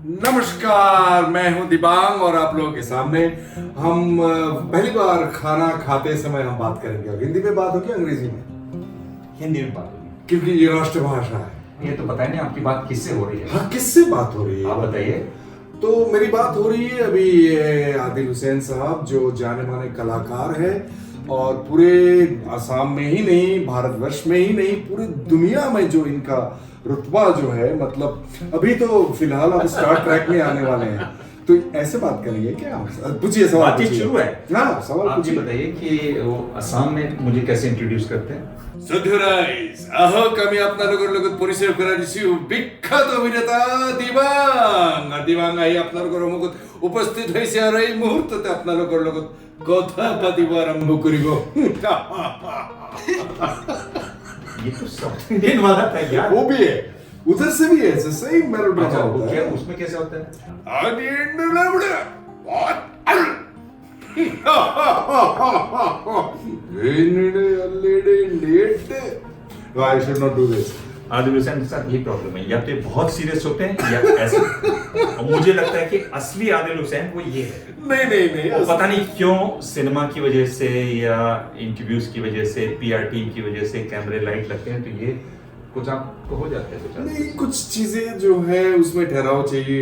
नमस्कार, मैं हूं दिबांग और आप लोगों के सामने हम पहली बार खाना खाते समय हम बात करेंगे। और हिंदी में बात होगी, अंग्रेजी में? हिंदी में बात होगी क्योंकि ये राष्ट्रभाषा है। ये तो पता नहीं आपकी बात किससे हो रही है। हाँ, किससे बात हो रही है आप बताइए। तो मेरी बात हो रही है अभी ये आदिल हुसैन साहब, जो जाने माने कलाकार है और पूरे असम में ही नहीं, भारतवर्ष में ही नहीं, पूरी दुनिया में जो इनका रुतबा जो है, मतलब अभी तो फिलहाल अब स्टार ट्रैक में आने वाले हैं। तो ऐसे बात करेंगे क्या? पूछिए, सवाल बातचीत पूछिए। शुरू है। हाँ, सवाल आप पूछिए। ये बताइए कि वो असम में मुझे कैसे इंट्रोड्यूस करते हैं। Surprise! আহক আমি আপোনালোকৰ লগত পৰিচয় কৰাই দিছোঁ বিখ্যাত অভিনেতা দিবাং। আৰু দিবাং আহি আপোনালোকৰ সন্মুখত উপস্থিত হৈছে আৰু এই মুহূৰ্ততে আপোনালোকৰ লগত কথা পাতিব আৰম্ভ কৰিব। ये तो साउथ इंडियन वाला था यार। वो भी है, उधर से भी है, ऐसे सही मेलोड्रामा अच्छा, वो होता क्या है। उसमें कैसे होता है? आदि इंडोलावड़ा, what? I should not do this. Adil Hussain के साथ ये प्रॉब्लम है, या तो ये बहुत सीरियस होते हैं या ऐसे। और मुझे लगता है कि असली आदिल हुसैन वो ये है। नहीं वो पता नहीं क्यों सिनेमा की वजह से या इंटरव्यूज की वजह से, पीआर टीम की वजह से कैमरे लाइट लगते हैं, तो ये कुछ आपको हो जाता है कुछ नहीं, कुछ चीजें जो है उसमें ठहराव चाहिए,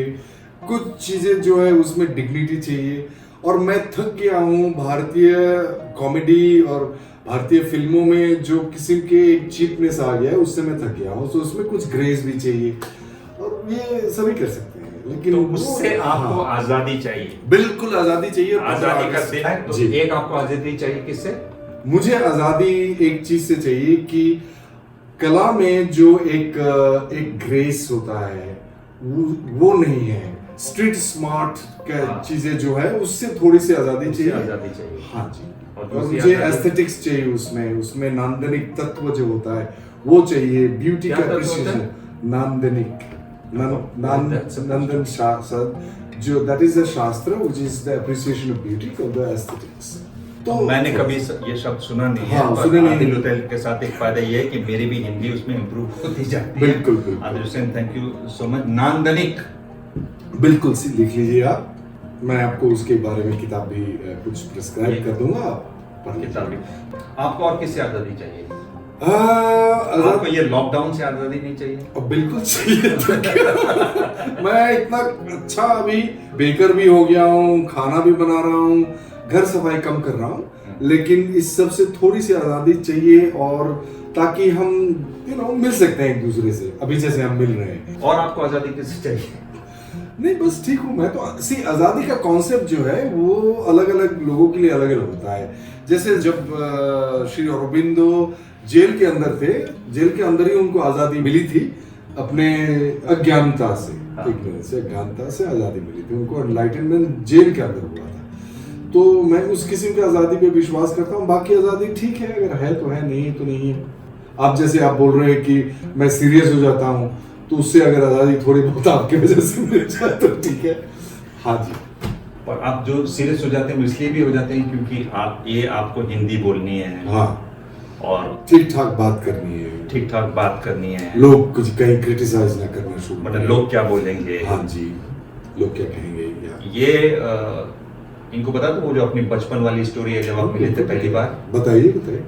कुछ चीजें जो है उसमें डिग्निटी चाहिए। और मैं थक गया हूँ भारतीय कॉमेडी और भारतीय फिल्मों में जो किस्म के एक चीपनेस आ गया है, उससे मैं थक गया हूँ। तो उसमें कुछ ग्रेस भी चाहिए और ये सभी कर सकते हैं, लेकिन तो उससे आपको हाँ, आजादी चाहिए। बिल्कुल आजादी चाहिए। आजादी का दिन है, तो जी। एक आपको आजादी चाहिए किससे? मुझे आजादी एक चीज से चाहिए कि कला में जो एक ग्रेस होता है वो नहीं है। स्ट्रीट स्मार्ट हाँ। चीजें जो है उससे थोड़ी सी आजादी चाहिए। आजादी चाहिए। हाँ जी। और और दूसरी मुझे आजादी? एस्थेटिक्स चाहिए, उसमें नांदनिक तत्व जो होता है वो चाहिए। ब्यूटी क्या का तत्व होता appreciation, है? नांदनिक नंदन शास्त्र, जो दैट इज द शास्त्र which is the appreciation of beauty और द एस्थेटिक्स। तो मैंने कभी ये शब्द सुना नहीं है। हाँ, पर सुने नहीं। आदिल हुसैन के साथ एक फायदा ये है कि मेरी भी हिंदी उसमें इम्प्रूव होती जाती है। बिल्कुल। Adil Hussain, thank you so much. नांदनिक बिल्कुल लिख लीजिए आप। मैं आपको उसके बारे में किताब भी कुछ प्रिस्क्राइब कर दूंगा, आप पढ़ किताब लीजिए। भी। आपको और किससे आजादी चाहिए? आपको ये लॉकडाउन से आजादी नहीं चाहिए? अब बिल्कुल चाहिए तो मैं इतना अच्छा अभी बेकर भी हो गया हूँ, खाना भी बना रहा हूँ, घर सफाई कम कर रहा हूँ, लेकिन इस सब से थोड़ी सी आजादी चाहिए, और ताकि हम मिल सकते हैं एक दूसरे से, अभी जैसे हम मिल रहे हैं। और आपको आजादी किससे चाहिए? नहीं, बस ठीक हूँ मैं तो। आजादी का कॉन्सेप्ट जो है वो अलग अलग लोगों के लिए अलग अलग होता है। जैसे जब श्री अरबिंदो जेल के अंदर थे, जेल के अंदर ही उनको आजादी मिली थी अपने अज्ञानता से। इग्नोरेंस से, अज्ञानता से आजादी मिली थी उनको। एनलाइटनमेंट जेल के अंदर हुआ था। तो मैं उस किस्म की आजादी पे विश्वास करता हूँ। बाकी आजादी ठीक है, अगर है तो है, नहीं है तो नहीं है। आप जैसे आप बोल रहे हैं कि मैं सीरियस हो जाता हूँ, तो उससे अगर आजादी थोड़ी बहुत आपकी वजह से मिल जाए तो ठीक है। हाँ जी। और आप जो सीरियस हो जाते हैं वो इसलिए भी हो जाते हैं क्योंकि आपको हिंदी बोलनी है। हाँ, और ठीक ठाक बात करनी है, ठीक ठाक बात करनी है। लोग कुछ कहीं क्रिटिसाइज ना करना शुरू मतलब करें। लोग क्या बोलेंगे? हाँ जी, लोग क्या कहेंगे या ये इनको बता दो, वो जो अपनी बचपन वाली स्टोरी है, जब आप मिले थे पहली बार। बताइए।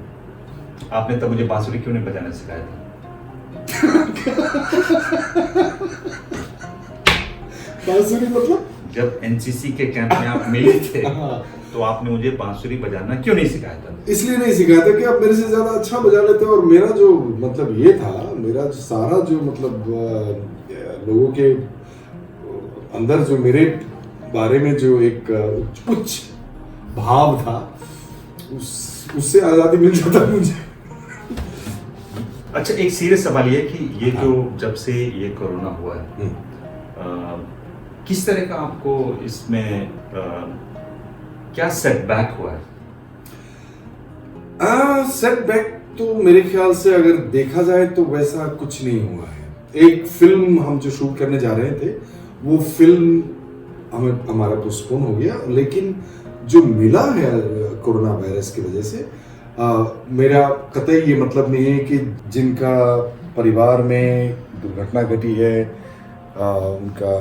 आपने तब मुझे बांसुरी क्यों नहीं बजाना सिखाया था? बांसुरी मतलब? जब एनसीसी के कैंप में आप मिले थे हाँ। तो आपने मुझे बांसुरी बजाना क्यों नहीं सिखाया था? इसलिए नहीं सिखाया था कि आप मेरे से ज्यादा अच्छा बजा लेते हो। और मेरा जो मतलब ये था, मेरा जो सारा जो मतलब लोगों के अंदर जो मेरे बारे में जो एक उच्च भाव था, उससे आजादी मिल जाता मुझे। अच्छा, एक सीरियस सवाल ये कि ये जो जब से ये कोरोना हुआ है, किस तरह का आपको इसमें क्या सेटबैक हुआ है? सेटबैक तो मेरे ख्याल से अगर देखा जाए तो वैसा कुछ नहीं हुआ है। एक फिल्म हम जो शूट करने जा रहे थे, वो फिल्म हमारा पोस्टपोन हो गया, लेकिन जो मिला है कोरोना वायरस की वजह से, मेरा कतई ये मतलब नहीं है कि जिनका परिवार में दुर्घटना घटी है, उनका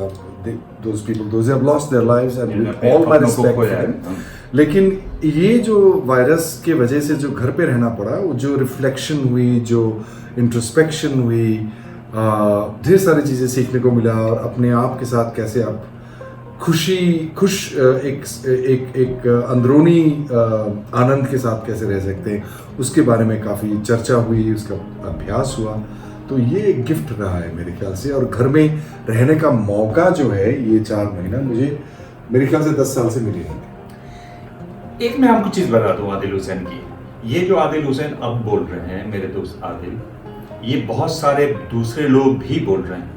those people those have lost their lives and with अपने all my अपनों को respect for खोया है। them, लेकिन ये जो वायरस के वजह से जो घर पे रहना पड़ा, वो जो रिफ्लेक्शन हुई, जो इंट्रोस्पेक्शन हुई, ढेर सारी चीज़ें सीखने को मिला, और अपने आप के साथ कैसे आप एक अंदरूनी आनंद के साथ कैसे रह सकते हैं, उसके बारे में काफ़ी चर्चा हुई, उसका अभ्यास हुआ। तो ये एक गिफ्ट रहा है मेरे ख्याल से, और घर में रहने का मौका जो है ये 4 महीना मुझे मेरे ख्याल से 10 साल से मिली नहीं। एक मैं आपको चीज बता दूं आदिल हुसैन की, ये जो आदिल हुसैन अब बोल रहे हैं मेरे दोस्त आदिल, ये बहुत सारे दूसरे लोग भी बोल रहे हैं।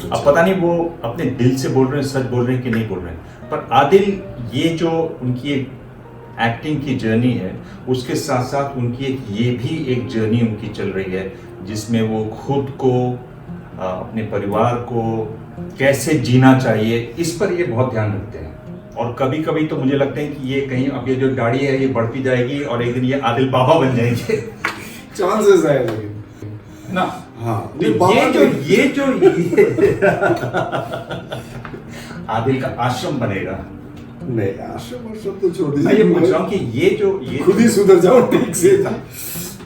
अब पता नहीं वो अपने दिल से बोल रहे हैं, सच बोल रहे हैं कि नहीं बोल रहे हैं, पर आदिल ये जो उनकी एक एक्टिंग की जर्नी है, उसके साथ साथ उनकी ये भी एक जर्नी उनकी चल रही है, जिसमें वो खुद को, अपने परिवार को कैसे जीना चाहिए, इस पर ये बहुत ध्यान रखते हैं। और कभी कभी तो मुझे लगता है कि ये कहीं, अब ये जो दाढ़ी है ये बढ़ती जाएगी और एक दिन ये आदिल बाबा बन जाएंगे। चांसेस है लेकिन ना, हाँ, ये जो आदिल का आश्रम बनेगा। नहीं, आश्रम तो छोड़ मैं ये पूछ रहा हूँ कि ये खुद ही सुधर जाओ ठीक से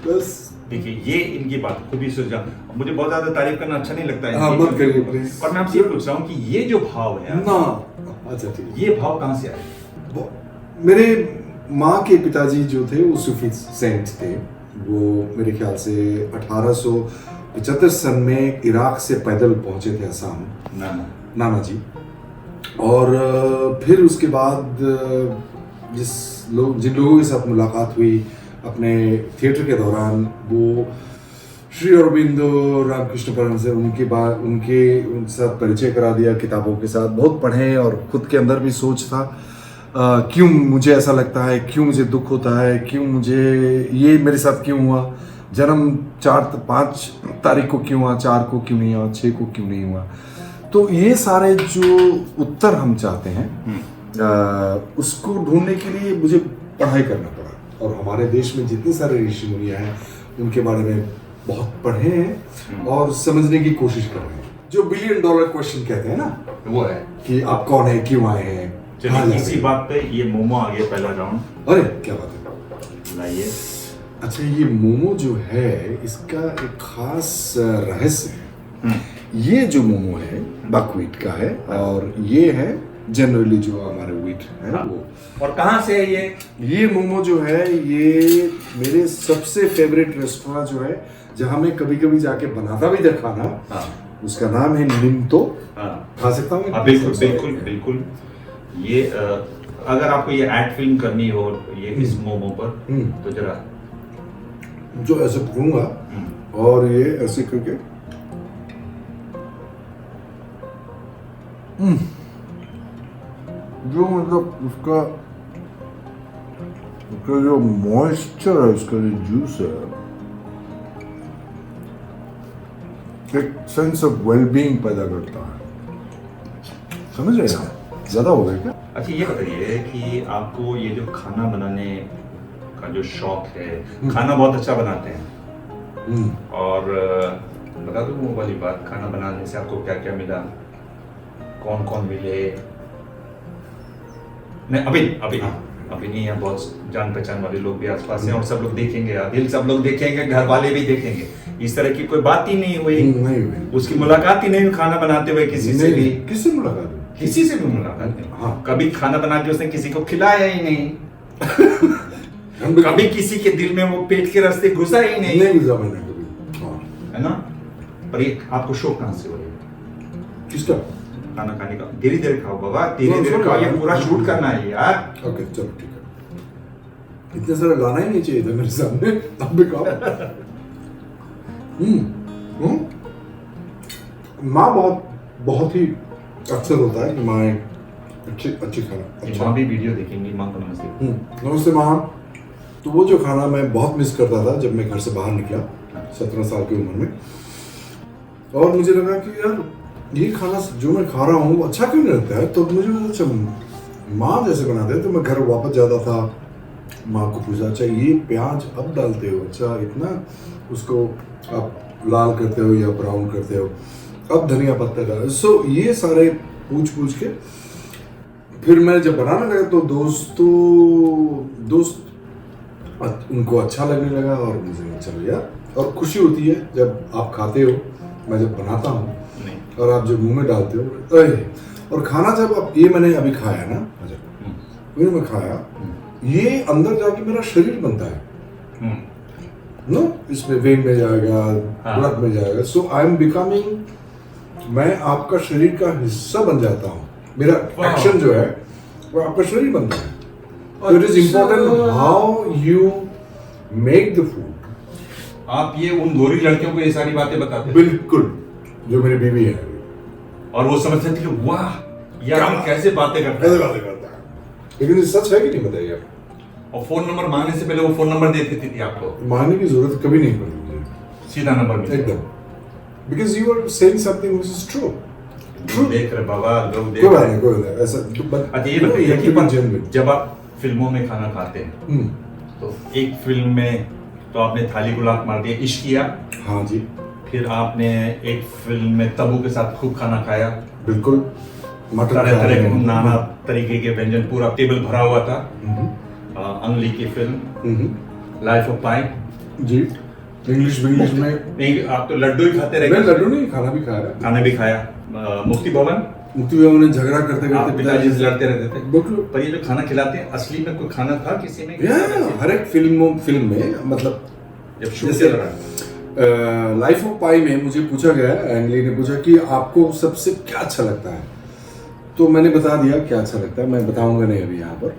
बस। देखिए, ये इनकी बात खुद ही सुधर जाओ। मुझे बहुत ज्यादा तारीफ करना अच्छा नहीं लगता है, हाँ, मत करिए प्लीज। पर मैं आपसे ये पूछ रहा हूँ कि ये जो भाव है ना, अच्छा ठीक, ये भाव कहाँ से आए? मेरे माँ के पिताजी जो थे वो सूफी सेंट थे। वो मेरे ख्याल से 1875 सन में इराक से पैदल पहुंचे थे असम, नाना जी। और फिर उसके बाद जिन लोगों के साथ मुलाकात हुई अपने थिएटर के दौरान, वो श्री अरबिंदो, रामकृष्ण परमहंस से उनके साथ परिचय करा दिया, किताबों के साथ बहुत पढ़े, और खुद के अंदर भी सोच था क्यों मुझे ऐसा लगता है, क्यों मुझे दुख होता है, क्यों मुझे ये मेरे साथ क्यों हुआ, जन्म 5 तारीख को क्यों हुआ, 4 को क्यों नहीं हुआ, 6 को क्यों नहीं हुआ। तो ये सारे जो उत्तर हम चाहते हैं उसको ढूंढने के लिए मुझे पढ़ाई करना पड़ा, और हमारे देश में जितने सारे ऋषि मुनियाँ हैं उनके बारे में बहुत पढ़े हैं और समझने की कोशिश कर रहे हैं। जो $1 बिलियन क्वेश्चन कहते हैं ना, वो है कि आप कौन है, क्यों आए हैं। चलिए, इसी बात पे ये मोमो आ गया पहला राउंड। अरे क्या बात है, लाइए। अच्छा, ये मोमो जो है इसका एक खास रहस्य है। ये जो मोमो है बकव्हीट का है, और ये है जनरली जो हमारे व्हीट है वो। और कहाँ से है ये मोमो जो है, ये मेरे सबसे फेवरेट रेस्टोरेंट जो है, जहाँ मैं कभी कभी जाके बनाता भी था खाना, उसका नाम है निम्तो। खा सकता हूँ? बिल्कुल बिल्कुल बिल्कुल। ये अगर आपको ये एड फिल्म करनी हो ये इस मोमो पर, तो जरा जो ऐसे पकड़ूंगा और ये ऐसे करके जो मतलब उसका जो मॉइस्चर है, उसका जो जूस है, एक सेंस ऑफ वेलबींग पैदा करता है। समझ रहे हैं? ज्यादा हो गया क्या? अच्छा, ये बताइए कि आपको ये जो खाना बनाने का जो शौक है, खाना बहुत अच्छा बनाते हैं, और बता दूं वो वाली बात, खाना बनाने से आपको क्या क्या मिला, कौन कौन मिले? नहीं, अभी नहीं है, बहुत जान पहचान वाले लोग भी आसपास हैं, और सब लोग देखेंगे, आदिल सब लोग देखेंगे, घर वाले भी देखेंगे। इस तरह की कोई बात ही नहीं हुई, उसकी मुलाकात ही नहीं हुई खाना बनाते हुए किसी से भी। किससे मुलाकात? किसी से भी मुलाकात नहीं। हाँ। कभी खाना बना के उसने किसी को खिलाया ही नहीं। कभी किसी के दिल में वो पेट के रास्ते घुसा ही नहीं घुसा मैंने कभी, है ना? पर ये आपको शौक कहाँ से हुआ? किसका? खाना खाने का। धीरे धीरे खाओ बाबा, धीरे धीरे खाओ, ये पूरा शूट करना है यार। ओके, चलो ठीक है। इतने सारे लाना ही नहीं चाहिए था मेरे सामने, अब भी खाओ। माँ बहुत ही अक्सर होता है कि माँ अच्छी खाना। माँ भी वीडियो देखेंगी। माँ को नमस्ते। नमस्ते माँ। तो वो जो खाना मैं बहुत मिस करता था जब मैं घर से बाहर निकला 17 साल की उम्र में, और मुझे लगा कि यार ये खाना जो मैं खा रहा हूँ अच्छा क्यों नहीं लगता है। तो मुझे अच्छा माँ जैसे बनाते हैं, तो मैं घर वापस जाता था, माँ को पूछा, अच्छा ये प्याज अब डालते हो, अच्छा इतना उसको आप लाल करते हो या ब्राउन करते हो। अब धनिया पत्ता डाला। सो ये सारे पूछ के फिर मैं जब बनाने लगा तो दोस्त उनको अच्छा लगने लगा और मुझे चलो यार, और खुशी होती है जब आप खाते हो, मैं जब बनाता हूँ और आप जब मुंह में डालते हो और खाना जब आप, ये मैंने अभी खाया ना, अच्छा मैं खाया, ये अंदर जाके मेरा शरीर बनता है नो, इसमें वेन में जाएगा, ब्लड में जाएगा। सो आई एम बिकमिंग, मैं आपका शरीर का हिस्सा बन जाता हूँ। मेरा एक्शन जो है वो आपका शरीर बनता है। तो it is important how you make the food. आप ये उन गोरी लड़कियों को ये सारी बातें बताते हैं? बिल्कुल, जो मेरी बीवी है और वो समझते थे कि वाह यार कैसे बातें करता कैसे है। बातें करता है, लेकिन ये सच है कि नहीं बताइए आप। और फोन नंबर मांगने से पहले वो फोन नंबर दे देती थी आपको? मांगने की जरूरत कभी नहीं पड़ी मुझे, सीधा नंबर मिल एकदम, because you are saying something which is true. देख रहे बाबा, लोग देख कोई बात रहे नहीं, हैं। कोई बात नहीं, ऐसा अच्छा ये बताइए कि पर जब आप फिल्मों में खाना खाते हैं तो एक फिल्म में तो आपने थाली गुलाब मार दिया, इश्क किया, हाँ जी फिर आपने एक फिल्म में तब्बू के साथ खूब खाना खाया, बिल्कुल, मटन तरह तरह के खाया। नाना तरीके के व्यंजन, पूरा टेबल भरा हुआ था। अंगली की फिल्म लाइफ ऑफ पाई जी, इंग्लिश में नहीं, आप तो लड्डू ही खाते मैं रहे। लड्डू नहीं, खाना भी खाया। खाना भी खाया। मुक्ति भवन मुक्ति भवन में झगड़ा करते आप करते पिताजी से लड़ते रहते थे। बिल्कुल, पर ये जो खाना खिलाते हैं असली में कोई खाना था किसी में? हर एक फिल्म में मतलब जब शूट जैसे चल रहा है। लाइफ ऑफ पाई में मुझे पूछा गया, एंगली ने पूछा कि आपको सबसे क्या अच्छा लगता है, तो मैंने बता दिया क्या अच्छा लगता है, मैं बताऊंगा नहीं अभी यहाँ पर।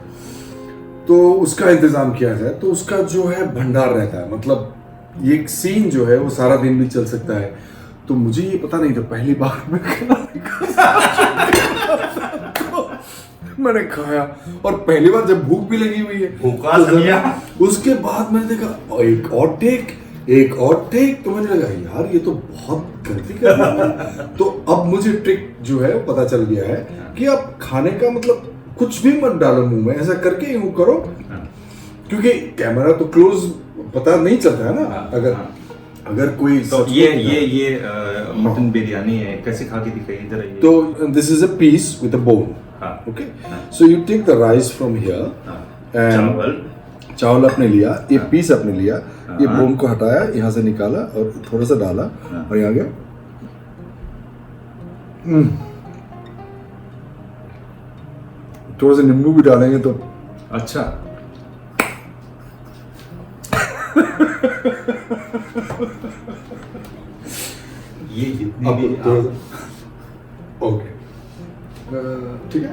तो उसका इंतजाम किया जाए तो उसका जो है भंडार रहता है, मतलब ये एक सीन जो है वो सारा दिन भी चल सकता है। तो मुझे ये पता नहीं था, पहली बार मैं मैंने खाया और पहली बार जब भूख भी लगी हुई है, भूखा तो समझा। उसके बाद मैंने देखा एक और टेक, तो मैंने लगा यार ये तो बहुत गलती कर रहा है। तो अब मुझे ट्रिक जो है वो पता चल गया है कि आप खाने का मतलब कुछ भी मत डालो मुंह में, ऐसा करके यूं करो, क्योंकि कैमरा तो क्लोज पता नहीं चलता है ना। अगर कोई तो ये मटन बिरयानी है, कैसे खा के दिखाइए इधर आइए। तो this is a piece with a bone, okay. So you take the rice from here and चावल आपने लिया, ये पीस आपने लिया, ये बोन को हटाया, यहाँ से निकाला और थोड़ा सा डाला और यहाँ गया। थोड़ा सा नींबू भी डालेंगे तो अच्छा। ये जितने भी ओके, ठीक है।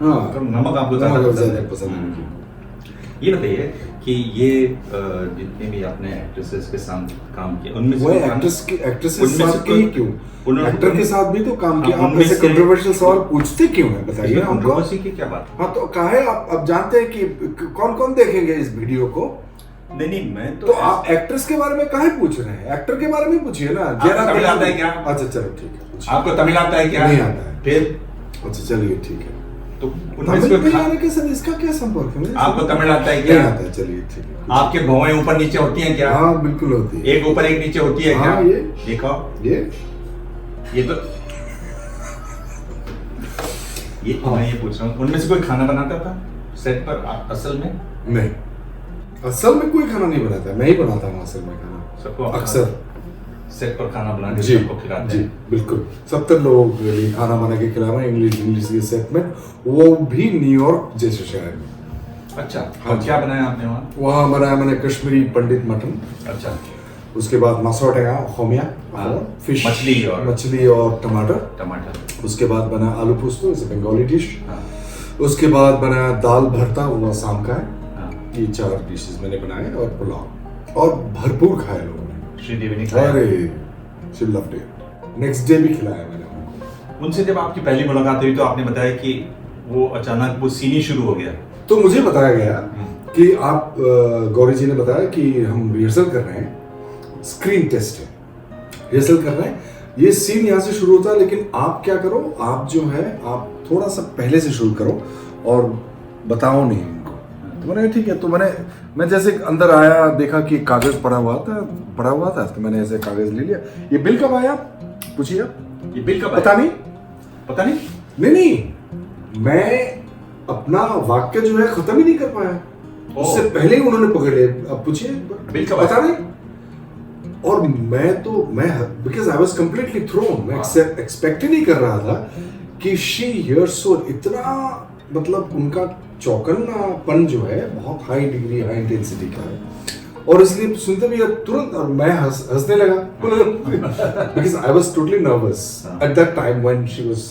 हाँ, नमक आपको नमक ज्यादा ज्यादा पसंद पसंद है। है। ये बताइए कि ये जितने भी आपने एक्ट्रेसेस के साथ काम किया उनमें से वो कोई गाना- एक्ट्रेस के एक्ट्रेसेस उनमें से साथ के कोई- ही क्यों, उन्होंने- एक्टर के साथ भी तो काम किया। आप उनमें ऐसे से- कंट्रोवर्शियल सवाल पूछते क्यों है, बताइए इसमें हमको। कंट्रोवर्सी की क्या बात? हाँ तो काहे आप जानते हैं कि कौन कौन देखेंगे इस वीडियो को, नहीं मैं तो आप एक्ट्रेस के बारे में काहे पूछ रहे हैं, एक्टर के बारे में पूछिए ना। तमिल आता है क्या? अच्छा चलो ठीक है, पूछिए। आपको तमिल आता है क्या? नहीं आता है। फिर अच्छा चलिए ठीक है। तो उनमें से तमिल कोई में आने के साथ इसका क्या संपर्क है? आपको तमिल आता है नहीं क्या? आता है, चलिए ठीक है। आपके भौएं ऊपर नीचे होती हैं क्या? हाँ बिल्कुल होती है। एक ऊपर एक नीचे होती है क्या? हाँ, ये। देखो ये तो मैं ये पूछ रहा हूँ, उनमें से कोई खाना बनाता था सेट पर असल में? नहीं, असल में कोई खाना नहीं बनाता, मैं ही बनाता हूँ असल में खाना, सबको आप अक्सर। सेट पर खाना बना के जी सबको खिलाते जी हैं। बिल्कुल, 70 लोगों के लिए खाना बना के खिलाना, इंग्लिश के सेट में, वो भी न्यूयॉर्क जैसे शहर में। अच्छा, हाँ और जी। क्या बनाया आपने वहाँ? वहाँ बनाया मैंने कश्मीरी पंडित मटन, अच्छा, उसके बाद मसोटेगा होमिया, हाँ, फिश, मछली और टमाटर, टमाटर, उसके बाद बना आलू पोस्तो, इसे बंगाली डिश, हाँ, उसके बाद बनाया दाल भरता, वो आसाम का है। हाँ। ये 4 डिशेस मैंने बनाए और पुलाव, और भरपूर खाए लोगों ने। श्रीदेवी ने खाया। अरे she loved it, next day भी खिलाया मैंने उनको। उनसे जब आपकी पहली मुलाकात हुई तो आपने बताया कि वो अचानक वो सीनी शुरू हो गया। तो मुझे बताया गया कि आप गौरी जी ने बताया कि हम रिहर्सल कर रहे हैं, स्क्रीन टेस्ट है, रिहर्सल कर रहे हैं, ये सीन यहाँ से शुरू होता है, लेकिन आप क्या करो, आप जो है आप थोड़ा सा पहले से शुरू करो और बताओ नहीं इनको। तो मैंने ठीक है, तो मैं जैसे अंदर आया, देखा कि कागज पड़ा हुआ था, तो मैंने ऐसे कागज ले लिया। ये बिल कब आया, पूछिए आप? ये बिल कब पता आया? नहीं पता नहीं। नहीं, मैं अपना वाक्य जो है खत्म ही नहीं कर पाया, ओ। उससे पहले ही उन्होंने पकड़े। अब पूछिए, बिल कब पता आया? नहीं। और मैं because I was completely thrown, मैं एक्सपेक्ट ही नहीं कर रहा था कि शी हियर्स सो, इतना मतलब उनका चौकन्नापन जो है बहुत हाई डिग्री, हाई इंटेंसिटी का है, और इसलिए सुनते भी तुरंत, और मैं हंसने लगा because I was totally nervous at that time when she was,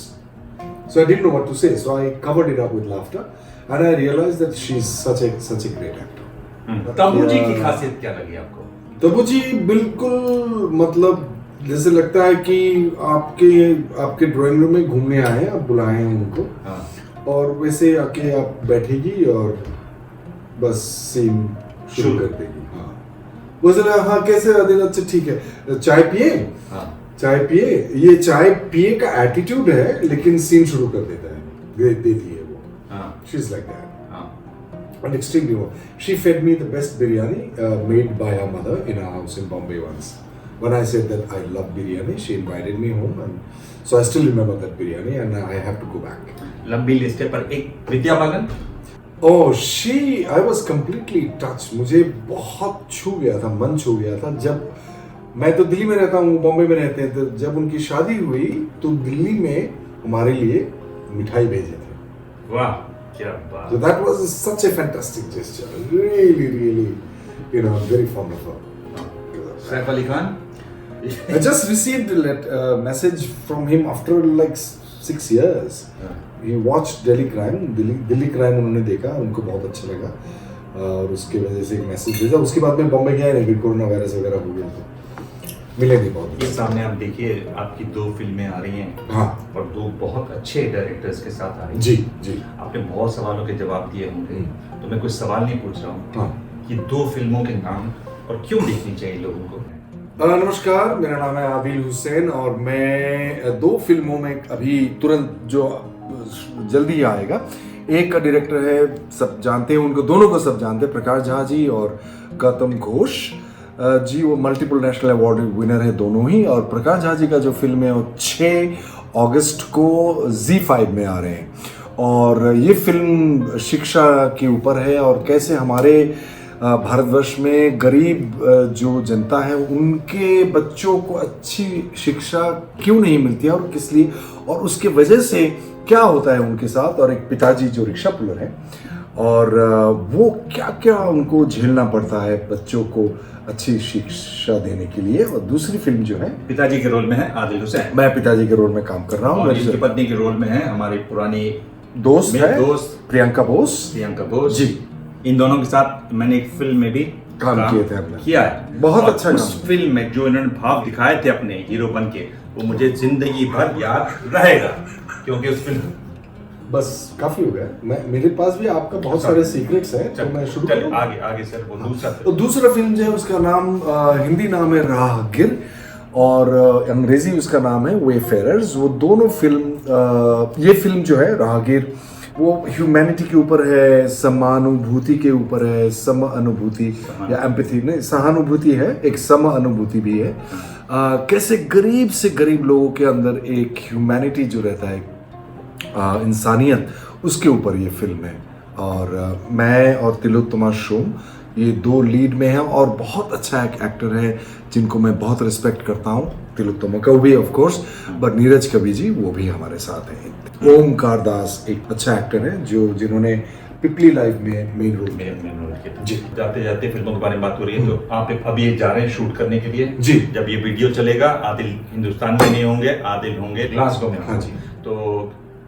so I didn't know what to say, so I covered it up with laughter and I realized that she's such a great actor. Tabu ji की खासियत क्या लगी आपको? तब्बू जी बिल्कुल मतलब जैसे लगता है कि आपके ड्राइंग रूम में घूमने आए हैं, आप बुलाए हैं उनको, हाँ। और वैसे आके आप बैठेगी और बस सीन शुरू कर देगी। हाँ, वो चला, हाँ कैसे आदिल, अच्छा ठीक है, चाय पिए? हाँ। चाय पिए, ये चाय पिए का एटीट्यूड है, लेकिन सीन शुरू कर देता है, देती है वो। हाँ। शी इज लाइक दैट हाँ। and extremely well. She fed me the best biryani made by her mother in our house in Bombay once. When I said that I love biryani, she invited me home, and so I still remember that biryani, and I have to go back. लंबी list है, पर एक Vidya Balan. Oh, I was completely touched. मुझे बहुत छू गया था, मन छू गया था। जब मैं तो दिल्ली में रहता हूँ, बॉम्बे में रहते हैं, तो जब उनकी शादी हुई तो दिल्ली में हमारे लिए मिठाई भेजे थे। वाह, क्या बात। So that was such a fantastic gesture. Really, I'm very fond of her. Saif Ali Khan. I just received a message from him after like 6 years. He watched Delhi Crime. Delhi crime उन्होंने देखा, उनको बहुत अच्छा लगा, और उसके वजह से एक मैसेज भेजा। उसके बाद में बॉम्बे गया नहीं, फिर कोरोना वायरस वगैरह हो गया तो मिले नहीं बहुत। ये सामने आप देखिए, आपकी 2 फिल्में आ रही हैं। हाँ। और 2 बहुत अच्छे डायरेक्टर्स के साथ आ रही हैं। जी। आपने बहुत सवालों के जवाब दिए होंगे, तो मैं कुछ सवाल नहीं पूछ रहा हूँ। हाँ। कि 2 फिल्मों के नाम और क्यों देखनी चाहिए लोगों को? नमस्कार, मेरा नाम है आदिल हुसैन, और मैं 2 फिल्मों में अभी तुरंत जो जल्दी आएगा। एक का डायरेक्टर है, सब जानते हैं उनको, दोनों को सब जानते हैं, प्रकाश झा जी और गौतम घोष जी। वो मल्टीपल नेशनल अवार्ड विनर है दोनों ही। और प्रकाश झा जी का जो फिल्म है वो 6 अगस्त को ZEE5 में आ रहे हैं, और ये फिल्म शिक्षा के ऊपर है, और कैसे हमारे भारतवर्ष में गरीब जो जनता है उनके बच्चों को अच्छी शिक्षा क्यों नहीं मिलती है और किस लिए, और उसके वजह से क्या होता है उनके साथ। और एक पिताजी जो रिक्शा पुलर है, और वो क्या क्या उनको झेलना पड़ता है बच्चों को अच्छी शिक्षा देने के लिए। और दूसरी फिल्म जो है, पिताजी के रोल में है आदिल हुसैन। मैं पिताजी के रोल में काम कर रहा हूँ, और इनकी पत्नी के रोल में है हमारी पुरानी दोस्त प्रियंका बोस जी। इन दोनों के साथ मैंने एक फिल्म में भी काम किए थे हमने। किया है, बहुत और अच्छा उस फिल्म में जो इन्होंने भाव दिखाए थे अपने हीरो बन के, वो मुझे जिंदगी भर याद रहेगा, क्योंकि उस फिल्म बस काफी हो गया। मेरे पास भी आपका बहुत सारे सीक्रेट्स हैं, तो मैं शुरू करूं? आगे सर, वो दूसरा तो दूसरा फिल्म जो है उसका नाम हिंदी नाम है राहगीर, और अंग्रेजी उसका नाम है वेफेरर्स। वो दोनों फिल्म, ये फिल्म जो है राहगीर, वो ह्यूमैनिटी के ऊपर है, समानुभूति के ऊपर है, सम अनुभूति या एम्पैथी नहीं, सहानुभूति है, एक सम अनुभूति भी है। कैसे गरीब से गरीब लोगों के अंदर एक ह्यूमैनिटी जो रहता है, इंसानियत, उसके ऊपर ये फिल्म है। और मैं और तिलोत्तमा शोम ये 2 लीड में हैं, और बहुत अच्छा एक एक्टर है जिनको मैं बहुत रिस्पेक्ट करता हूँ, तिलोत्तमा का भी ऑफ कोर्स, बट नीरज कवि जी वो भी हमारे साथ हैं। ओमकार दास एक अच्छा एक्टर है जिन्होंने पिपली लाइव में मेन रोल किया जी। जाते जाते फिल्मों के बारे में बात हो रही है, तो आप अभी जा रहे हैं शूट करने के लिए जी। जब ये वीडियो चलेगा, आदिल हिंदुस्तान में नहीं होंगे, आदिल होंगे ग्लासगो में। हाँ जी। तो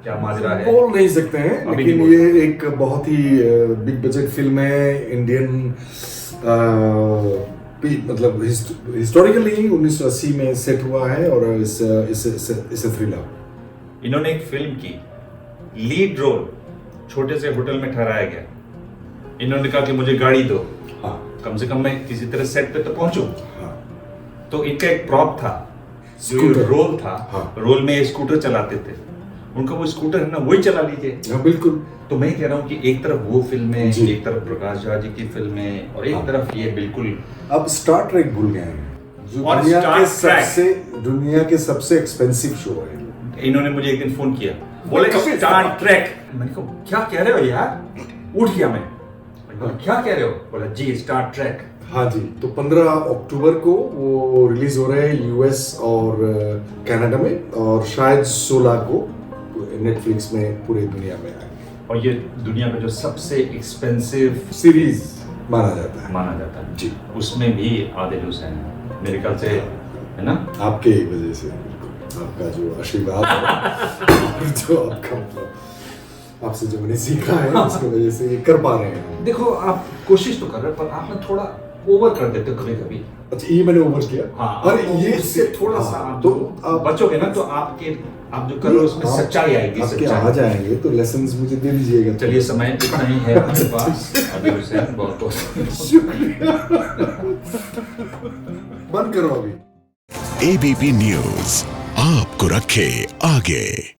क्या माजरा है? बोल नहीं सकते हैं, लेकिन ये एक बहुत ही बिग बजट फिल्म है, इंडियन मतलब हिस्टोरिकली 1980 में सेट हुआ है, और इस थ्रिलर। इन्होंने एक फिल्म की लीड रोल छोटे से होटल में ठहराया गया। इन्होंने कहा कि मुझे गाड़ी दो, हाँ। कम से कम मैं किसी तरह सेट पे तो पहुंचूं। हाँ। तो इनका एक प्रॉप था, स्कूटर। रोल था। हाँ। रोल में स्कूटर चलाते थे, उनका वो स्कूटर है ना, वही चला लीजिए। हाँ बिल्कुल। तो मैं कह रहा हूँ कि एक तरफ वो फिल्में, जी। एक तरफ प्रकाश झा जी की फिल्में, और एक हाँ। तरफ ये बिल्कुल। अब स्टार ट्रेक भूल गए हैं, जो और दुनिया के स्टार ट्रैक दुनिया के सबसे एक्सपेंसिव शो है। इन्होंने मुझे एक दिन फोन किया, बोले स्टार ट्रैक। मैंने कहा क्या कह रहे हो यार, उठ गया मैं। मैंने कहा, क्या कह रहे हो? बोला जी स्टार ट्रैक। हाँ जी, तो 15 अक्टूबर को वो रिलीज हो रहा है यूएस और कनाडा में, और शायद 16 को नेटफ्लिक्स में पूरे दुनिया में आएगा। और ये दुनिया का जो सबसे एक्सपेंसिव सीरीज माना जाता है। माना जाता है जी। उसमें भी आदिल हुसैन है मेरे ख्याल से, है ना? आपके ही वजह से, आपका जो आशीर्वाद है और जो आपका मतलब आपसे जो मैंने सीखा है उसकी वजह से ये कर पा रहे हैं। देखो आप कोशिश तो कर रहे हो, पर आप ना थोड़ा ओवर कर देते हो कभी कभी। अच्छा, ये मैंने ओवर किया। हाँ, अरे ये इससे थोड़ा सा हाँ, आप तो जो आप बचोगे ना, तो आप जो कर रहे हो उसमें आप- सच्चाई आएगी। आपके सच्चाई आ जाएंगे तो लेसन्स मुझे दे दीजिएगा। चलिए, समय इतना ही है हमारे पास। आदिल हुसैन बहुत बहुत शुक्रिया। बंद करो अभी। एबीपी न्यूज आपको रखे आगे।